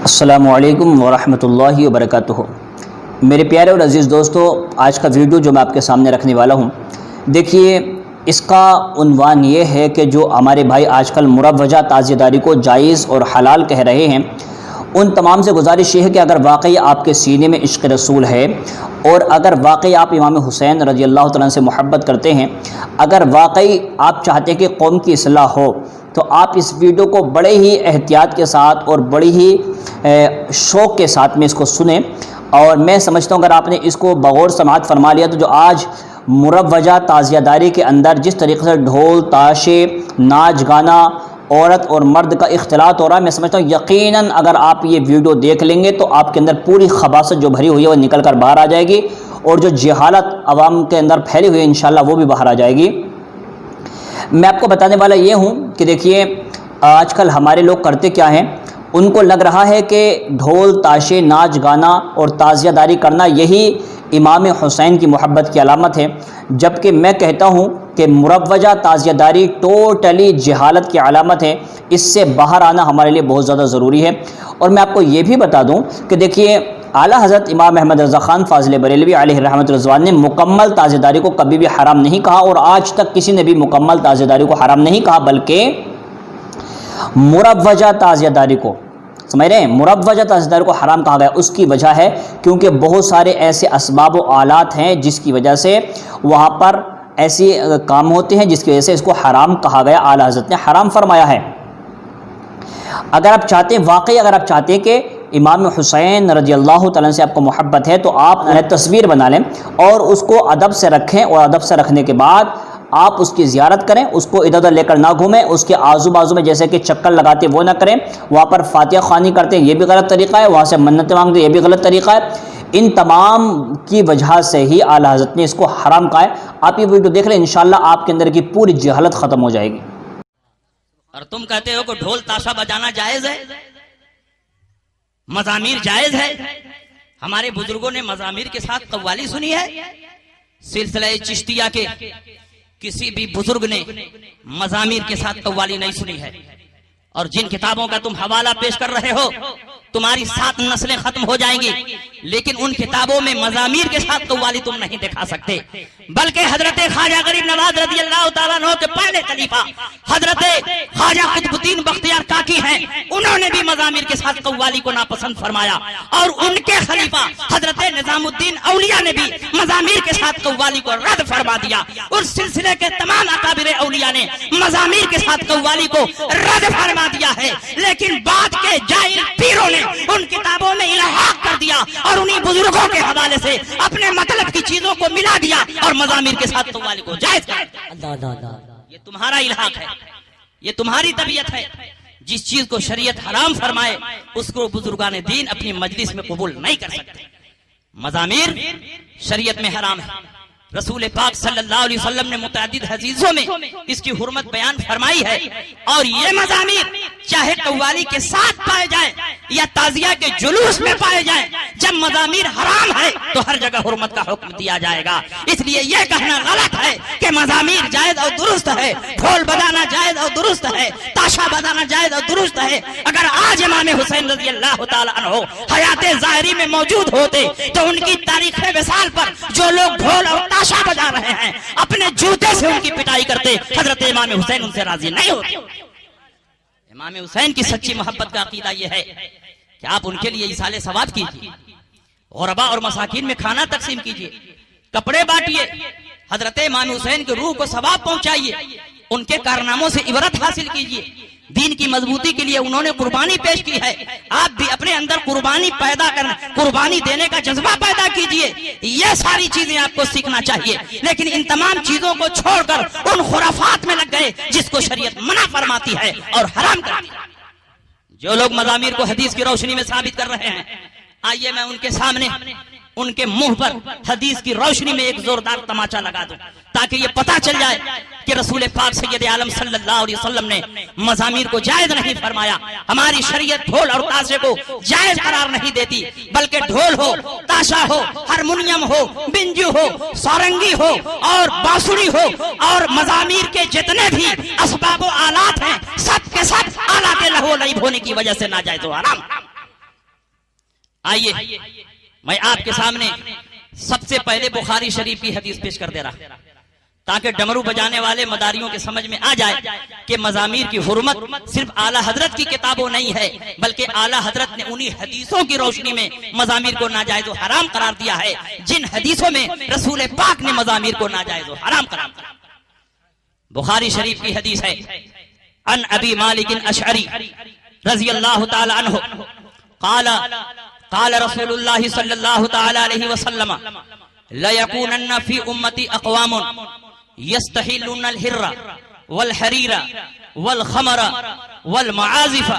السلام علیکم ورحمۃ اللہ وبرکاتہ۔ میرے پیارے اور عزیز دوستو، آج کا ویڈیو جو میں آپ کے سامنے رکھنے والا ہوں، دیکھیے اس کا عنوان یہ ہے کہ جو ہمارے بھائی آج کل مروجہ تعزیہ داری کو جائز اور حلال کہہ رہے ہیں، ان تمام سے گزارش یہ ہے کہ اگر واقعی آپ کے سینے میں عشق رسول ہے اور اگر واقعی آپ امام حسین رضی اللہ تعالیٰ سے محبت کرتے ہیں، اگر واقعی آپ چاہتے ہیں کہ قوم کی اصلاح ہو، تو آپ اس ویڈیو کو بڑے ہی احتیاط کے ساتھ اور بڑی ہی شوق کے ساتھ میں اس کو سنیں۔ اور میں سمجھتا ہوں اگر آپ نے اس کو بغور سماعت فرما لیا تو جو آج مروجہ تعزیہ داری کے اندر جس طریقے سے ڈھول تاشے ناچ گانا عورت اور مرد کا اختلاط ہو رہا ہے، میں سمجھتا ہوں یقیناً اگر آپ یہ ویڈیو دیکھ لیں گے تو آپ کے اندر پوری خباثت جو بھری ہوئی ہے وہ نکل کر باہر آ جائے گی، اور جو جہالت عوام کے اندر پھیلی ہوئی ہے انشاءاللہ وہ بھی باہر آ جائے گی۔ میں آپ کو بتانے والا یہ ہوں کہ دیکھیے آج کل ہمارے لوگ کرتے کیا ہیں، ان کو لگ رہا ہے کہ ڈھول تاشے ناچ گانا اور تعزیہ داری کرنا یہی امام حسین کی محبت کی علامت ہے، جبکہ میں کہتا ہوں کہ مروجہ تعزیہ داری ٹوٹلی جہالت کی علامت ہے۔ اس سے باہر آنا ہمارے لیے بہت زیادہ ضروری ہے۔ اور میں آپ کو یہ بھی بتا دوں کہ دیکھیے اعلیٰ حضرت امام احمد رضا خان فاضل بریلوی علیہ رحمۃ رضوان نے مکمل تعزیہ داری کو کبھی بھی حرام نہیں کہا، اور آج تک کسی نے بھی مکمل تعزیہ داری کو حرام نہیں کہا، بلکہ مروجہ تعزیہ داری کو، سمجھ رہے ہیں، مروجہ تعزیہ داری کو حرام کہا گیا۔ اس کی وجہ ہے کیونکہ بہت سارے ایسے اسباب و آلات ہیں جس کی وجہ سے وہاں پر ایسی کام ہوتے ہیں جس کی وجہ سے اس کو حرام کہا گیا، اعلیٰ حضرت نے حرام فرمایا ہے۔ اگر آپ چاہتے ہیں واقعی اگر آپ چاہتے ہیں کہ امام حسین رضی اللہ تعالیٰ سے آپ کو محبت ہے تو آپ تصویر بنا لیں اور اس کو ادب سے رکھیں، اور ادب سے رکھنے کے بعد آپ اس کی زیارت کریں، اس کو ادھر ادھر لے کر نہ گھومیں، اس کے آزو بازو میں جیسے کہ چکر لگاتے وہ نہ کریں، وہاں پر فاتحہ خوانی کرتے ہیں یہ بھی غلط طریقہ ہے، وہاں سے منتیں مانگتے یہ بھی غلط طریقہ ہے۔ ان تمام کی وجہ سے ہی اعلیٰ حضرت نے اس کو حرام کہا ہے۔ آپ یہ ویڈیو دیکھ لیں، انشاءاللہ آپ کے اندر کی پوری جہالت ختم ہو جائے گی۔ اور تم کہتے ہو کہ ڈھول تاشا بجانا جائز ہے، مزامیر جائز ہے۔ ہمارے بزرگوں نے مزامیر کے ساتھ قوالی سنی ہے؟ سلسلہ چشتیہ کے کسی بھی بزرگ نے مزامیر کے ساتھ قوالی نہیں سنی ہے۔ اور جن کتابوں کا تم حوالہ پیش کر رہے ہو تمہاری 7 نسلیں ختم ہو جائیں گی، لیکن ان کتابوں میں مزامیر کے ساتھ قوالی تم نہیں دکھا سکتے۔ بلکہ حضرت خواجہ غریب نواز رضی اللہ تعالیٰ عنہ کے پہلے خلیفہ حضرت خواجہ قطب الدین بختیار کاکی ہیں، انہوں نے بھی مزامیر کے ساتھ قوالی کو ناپسند فرمایا، اور ان کے خلیفہ حضرت نظام الدین اولیاء نے بھی مزامیر کے ساتھ قوالی کو رد فرما دیا۔ اس سلسلے کے تمام اکابر اولیاء نے مزامیر کے ساتھ قوالی کو رد فرما دیا ہے، لیکن بعد کے جاہل پیروں نے ان کتابوں میں الحاق کر دیا اور انہی بزرگوں کے حوالے سے اپنے مطلب کی چیزوں کو ملا دیا اور مزامیر کے ساتھ قوالی کو جائز کر دیا۔ یہ تمہارا الحاق ہے، یہ تمہاری طبیعت ہے۔ جس چیز کو شریعت حرام فرمائے اس کو بزرگان دین اپنی مجلس میں قبول نہیں کر سکتے۔ مزامیر شریعت میں حرام ہے۔ رسول پاک صلی اللہ علیہ وسلم نے متعدد حدیثوں میں اس کی حرمت بیان فرمائی ہے، اور یہ مزامیر چاہے قوالی کے ساتھ پائے جائیں یا تعزیہ کے جلوس میں پائے جائیں، جب مزامیر حرام ہے تو ہر جگہ حرمت کا حکم دیا جائے گا۔ اس لیے یہ کہنا غلط ہے کہ مزامیر جائز اور درست ہے، ڈھول بجانا جائز اور درست ہے، تاشا بجانا جائز اور درست ہے۔ اگر آج امام حسین رضی اللہ تعالیٰ عنہ حیات ظاہری میں موجود ہوتے تو ان کی تاریخ وصال پر جو لوگ ڈھول اور تاشا بجا رہے ہیں اپنے جوتے سے ان کی پٹائی کرتے، حضرت امام حسین ان سے راضی نہیں ہوتے۔ امام حسین کی سچی محبت کا عقیدہ یہ ہے کہ آپ ان کے لیے ایصال ثواب کیجیے، غربا اور مساکین میں کھانا تقسیم کیجیے، کپڑے بانٹیے، حضرت امام حسین کی روح کو ثواب پہنچائیے، ان کے کارناموں سے عبرت حاصل کیجیے۔ دین کی مضبوطی کے لیے انہوں نے قربانی پیش کی ہے، آپ بھی اپنے اندر قربانی پیدا کرنا، قربانی دینے کا جذبہ پیدا کیجیے۔ یہ ساری چیزیں آپ کو سیکھنا چاہیے، لیکن ان تمام چیزوں کو چھوڑ کر ان خرافات میں لگ گئے جس کو شریعت منع فرماتی ہے اور حرام کرتی ہے۔ جو لوگ مزامیر کو حدیث کی روشنی میں ثابت کر رہے ہیں، آئیے میں ان کے سامنے ان کے منہ پر حدیث کی روشنی میں ایک زوردار تماچا لگا دوں تاکہ یہ پتا چل جائے کہ رسول پاک سید عالم صلی اللہ علیہ وسلم نے مزامیر کو جائز نہیں فرمایا۔ ہماری شریعت ڈھول اور تاشے کو جائز قرار نہیں دیتی، بلکہ ڈھول ہو، تاشا ہو، ہارمونیم ہو، بنجو ہو، سارنگی ہو اور بانسری ہو اور مزامیر کے جتنے بھی اسباب و آلات ہیں سب کے سب آلات لہو و لعب ہونے کی وجہ سے ناجائز و حرام۔ آئیے میں آپ کے سامنے سب سے پہلے بخاری شریف کی حدیث پیش کر دے رہا تاکہ ڈمرو بجانے والے مداریوں کے سمجھ میں آ جائے کہ مزامیر کی حرمت صرف اعلیٰ حضرت کی کتابوں نہیں ہے، بلکہ اعلیٰ حضرت نے انہی حدیثوں کی روشنی میں مزامیر کو ناجائز و حرام قرار دیا ہے جن حدیثوں میں رسول پاک نے مزامیر کو ناجائز و حرام قرار دیا۔ بخاری شریف کی حدیث ہے، عن ابی مالک اشعری رضی اللہ تعالی عنہ قال قال رسول اللہ صلی اللہ تعالی علیہ وسلم لَيَكُونَنَّ فِي أُمَّتِ أَقْوَامٌ يَسْتَحِلُّونَ الْحِرَّ وَالْحَرِيرَ وَالْخَمَرَ وَالْمَعَازِفَ۔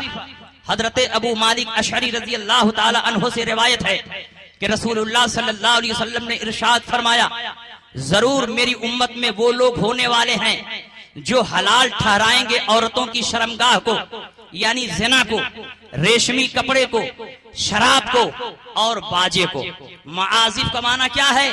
حضرت ابو مالک اشعری رضی اللہ تعالی عنہ سے روایت ہے کہ رسول اللہ صلی اللہ علیہ وسلم نے ارشاد فرمایا، ضرور میری امت میں وہ لوگ ہونے والے ہیں جو حلال ٹھہرائیں گے عورتوں کی شرمگاہ کو، یعنی زنا کو، ریشمی کپڑے کو، شراب کو اور باجے کو۔ معازف کا معنی کیا ہے؟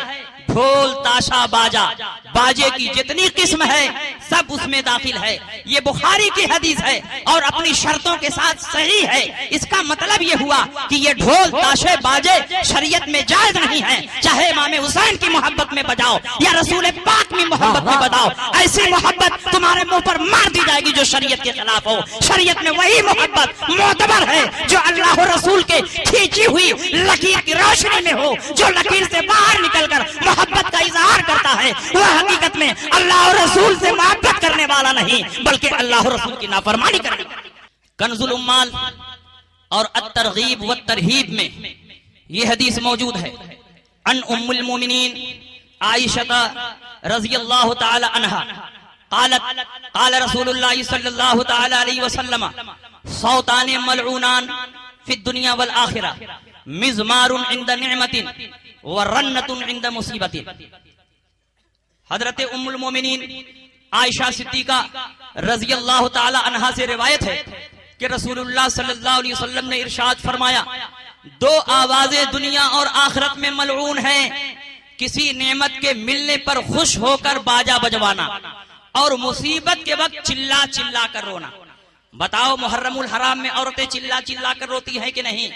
ڈھول، تاشا، باجا، باجے کی جتنی قسم ہے سب اس میں داخل ہے۔ یہ بخاری کی حدیث ہے اور اپنی شرطوں کے ساتھ صحیح ہے۔ اس کا مطلب یہ ہوا کہ یہ ڈھول، تاشے، باجے شریعت میں جائز نہیں ہیں، چاہے امام حسین کی محبت میں بجاؤ یا رسول پاک میں محبت میں بجاؤ، ایسی محبت تمہارے منہ پر مار دی جائے گی جو شریعت کے خلاف ہو۔ شریعت میں وہی محبت معتبر ہے جو اللہ و رسول کے کھینچی ہوئی لکیر کی روشنی میں ہو، جو لکیر سے باہر نکل کر محبت کا اظہار کرتا ہے، وہ حقیقت میں اللہ اور رسول سے محبت کرنے والا نہیں بلکہ اللہ اور رسول کی نافرمانی کرنے والا۔ کنز الامال اور الترغیب والترہیب میں یہ حدیث موجود ہے، عن ام المومنین عائشہ رضی اللہ تعالی عنہا قالت قال رسول اللہ صلی اللہ تعالی علیہ وسلم صوتان ملعونان فی الدنیا والآخرہ، مزمار عند نعمت ورنت عند مصیبت۔ حضرت ام المومنین عائشہ صدیقہ رضی اللہ تعالی عنہا سے روایت ہے کہ رسول اللہ صلی اللہ علیہ وسلم نے ارشاد فرمایا، دو آوازیں دنیا اور آخرت میں ملعون ہیں، کسی نعمت کے ملنے پر خوش ہو کر باجا بجوانا اور مصیبت کے وقت چلا چلا کر رونا۔ بتاؤ محرم الحرام میں عورتیں چلا چلا کر روتی ہیں کہ نہیں؟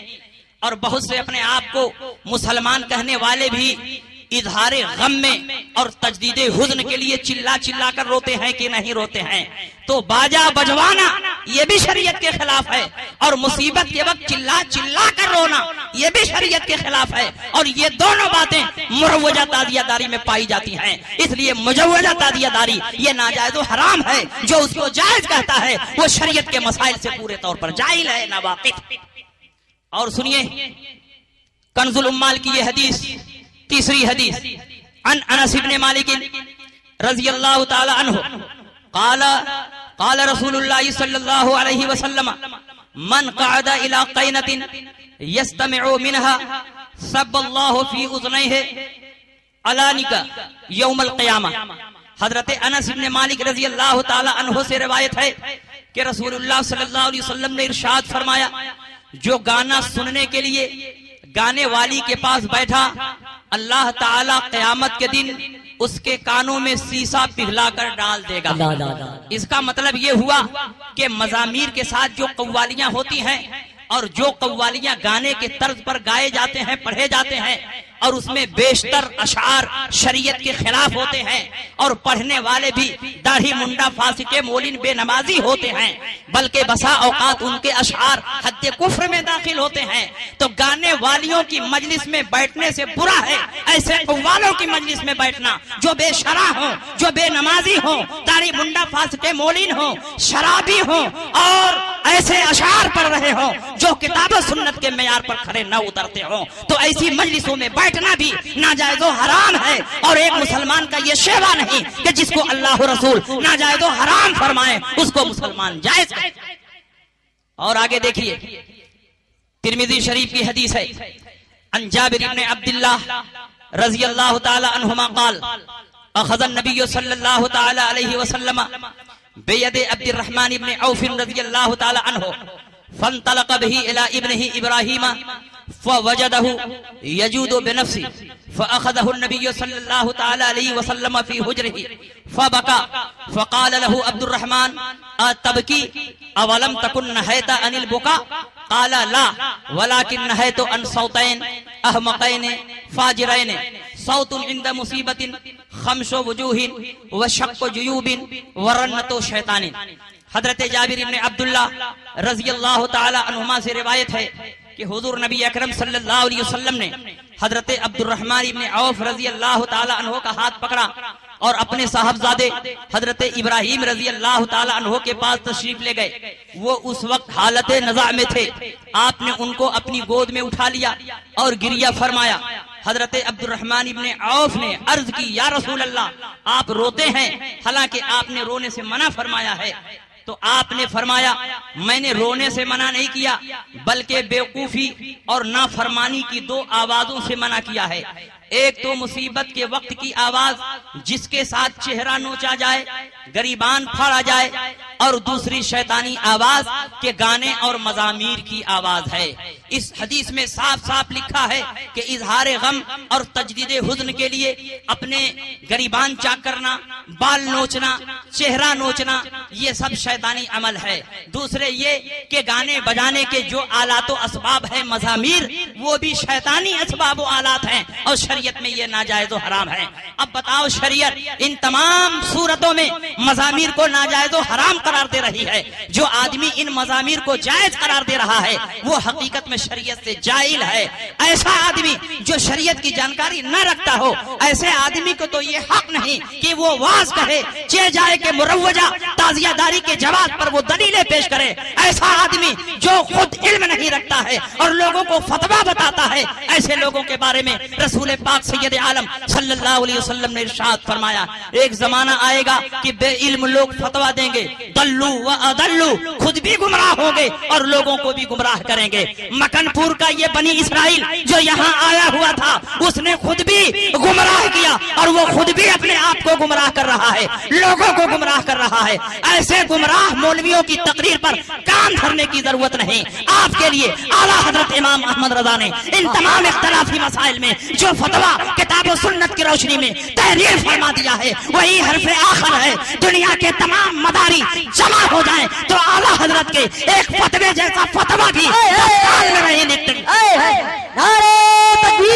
اور بہت سے اپنے آپ کو مسلمان کہنے والے بھی اظہار غم میں اور تجدید حزن کے لیے چلا چلا کر روتے ہیں کہ نہیں روتے ہیں؟ تو باجا بجوانا یہ بھی شریعت کے خلاف ہے، اور مصیبت کے وقت چلا چلا کر رونا یہ بھی شریعت کے خلاف ہے، اور یہ دونوں باتیں مروجہ تعزیہ داری میں پائی جاتی ہیں۔ اس لیے مجوزہ تعزیہ داری یہ ناجائز و حرام ہے، جو اس کو جائز کہتا ہے وہ شریعت کے مسائل سے پورے طور پر جاہل ہے، ناواقف۔ اور سنیے کنز الامال کی یہ حدیث، تیسری حدیث، عن انس بن مالک رضی اللہ تعالی عنہ قال قال رسول اللہ صلی اللہ علیہ وسلم من قعد الى قینة یستمع منها سب اللہ فی اذنیہ علانکہ یوم القیامہ۔ حضرت انس بن مالک رضی اللہ تعالی عنہ سے روایت ہے کہ رسول اللہ صلی اللہ علیہ وسلم نے ارشاد فرمایا، جو گانا سننے کے لیے گانے والی کے پاس بیٹھا، اللہ تعالی قیامت کے دن اس کے کانوں میں سیسا پگھلا کر ڈال دے گا۔ اس کا مطلب یہ ہوا کہ مزامیر کے ساتھ جو قوالیاں ہوتی ہیں اور جو قوالیاں گانے کے طرز پر گائے جاتے ہیں، پڑھے جاتے ہیں، اور اس میں بیشتر اشعار شریعت کے خلاف ہوتے ہیں، اور پڑھنے والے بھی داڑھی منڈا، فاسق، مولن، بے نمازی ہوتے ہیں، بلکہ بسا اوقات ان کے اشعار حد کفر میں داخل ہوتے ہیں، تو گانے والیوں کی مجلس میں بیٹھنے سے برا ہے ایسے قوالوں کی مجلس میں بیٹھنا جو بے شرع ہوں، جو بے نمازی ہوں، داڑھی منڈا، فاسق، مولن ہوں، شرابی ہوں، اور ایسے اشعار پڑھ رہے ہوں جو کتاب و سنت کے معیار پر کھڑے نہ اترتے ہوں۔ تو ایسی مجلسوں میں بیٹھنا بھی ناجائز و حرام ہے، اور ایک مسلمان کا یہ شیوا نہیں کہ جس کو اللہ و رسول ناجائز و حرام فرمائے اس کو مسلمان جائز کرے۔ اور آگے دیکھیے ترمذی شریف کی حدیث ہے، عن جابر بن عبداللہ رضی اللہ تعالی عنہما قال اخذ النبی صلی اللہ تعالی علیہ وسلم بید عبد الرحمن بن عوف رضی اللہ تعالی عنہ فانطلق به الى ابنه ابراہیم فوجده يجود بنفسه فأخذه النبي صلى الله تعالى عليه وسلم في حجره فبكى فقال له عبد الرحمن أتبكي أولم تكن نهيت عن البكاء قال لا ولكن نهيت عن صوتين احمقين فاجرين صوت عند مصیبت خمش وجوہ وشق جیوب ورنت شیطان. حضرت جابر بن عبداللہ رضی اللہ تعالی عنہما سے روایت ہے کہ حضور نبی اکرم صلی اللہ علیہ وسلم نے حضرت عبد الرحمن بن عوف رضی اللہ تعالی عنہ کا ہاتھ پکڑا اور اپنے صاحبزادے حضرت ابراہیم رضی اللہ تعالی عنہ کے پاس تشریف لے گئے. وہ اس وقت حالت نزاع میں تھے. آپ نے ان کو اپنی گود میں اٹھا لیا اور گریہ فرمایا. حضرت عبد الرحمن ابن عوف نے عرض کی یا رسول اللہ آپ روتے ہیں حالانکہ آپ نے رونے سے منع فرمایا ہے. تو آپ نے فرمایا میں نے رونے سے منع نہیں کیا بلکہ بیوقوفی اور نافرمانی کی دو آوازوں سے منع کیا ہے. ایک تو مصیبت کے وقت کی آواز جس کے ساتھ چہرہ نوچا جائے گریبان پھاڑا جائے اور دوسری شیطانی آواز کے گانے اور مزامیر کی آواز ہے. اس حدیث میں صاف صاف لکھا ہے کہ اظہار غم اور تجدید حزن کے لیے اپنے گریبان چاک کرنا بال نوچنا چہرہ نوچنا یہ سب شیطانی عمل ہے. دوسرے یہ کہ گانے بجانے کے جو آلات و اسباب ہیں مزامیر وہ بھی شیطانی اسباب و آلات ہیں اور شریعت میں یہ ناجائز و حرام ہے. اب بتاؤ شریعت ان تمام صورتوں میں مزامیر کو ناجائز و حرام قرار دے رہی ہے. جو آدمی ان مزامیر کو جائز قرار دے رہا ہے وہ حقیقت میں شریعت سے جاہل ہے. ایسا آدمی جو شریعت کی جانکاری نہ رکھتا ہو ایسے آدمی کو تو یہ حق نہیں کہ وہ واز کہے چہ جائے کہ مروجہ تازیہ داری کے جواز پر وہ دلیلیں پیش کرے. ایسا آدمی جو خود علم نہیں رکھتا ہے اور لوگوں کو فتویٰ بتاتا ہے ایسے لوگوں کے بارے میں رسول پاک سید عالم صلی اللہ علیہ وسلم نے ارشاد فرمایا ایک زمانہ آئے گا کہ بے علم لوگ فتویٰ دیں گے دلو و ادلو خود بھی گمراہ ہوں گے اور لوگوں کو بھی گمراہ کریں گے. مکن پور کا یہ بنی اسرائیل جو یہاں آیا ہوا تھا اس نے خود بھی گمراہ کیا اور وہ خود بھی اپنے آپ کو گمراہ کر رہا ہے لوگوں کو گمراہ کر رہا ہے. ایسے گمراہ مولویوں کی تقریر پر کان دھرنے کی ضرورت نہیں. آپ کے لیے اعلیٰ حضرت امام احمد رضا نے ان تمام اختلافی مسائل میں جو فتویٰ کتاب و سنت کی روشنی میں تحریر فرما دیا ہے وہی حرف آخر ہے. دنیا کے تمام مداری جمع ہو جائیں تو اعلیٰ حضرت کے ایک فتوے جیسا فتویٰ بھی میں نہیں لکھتے.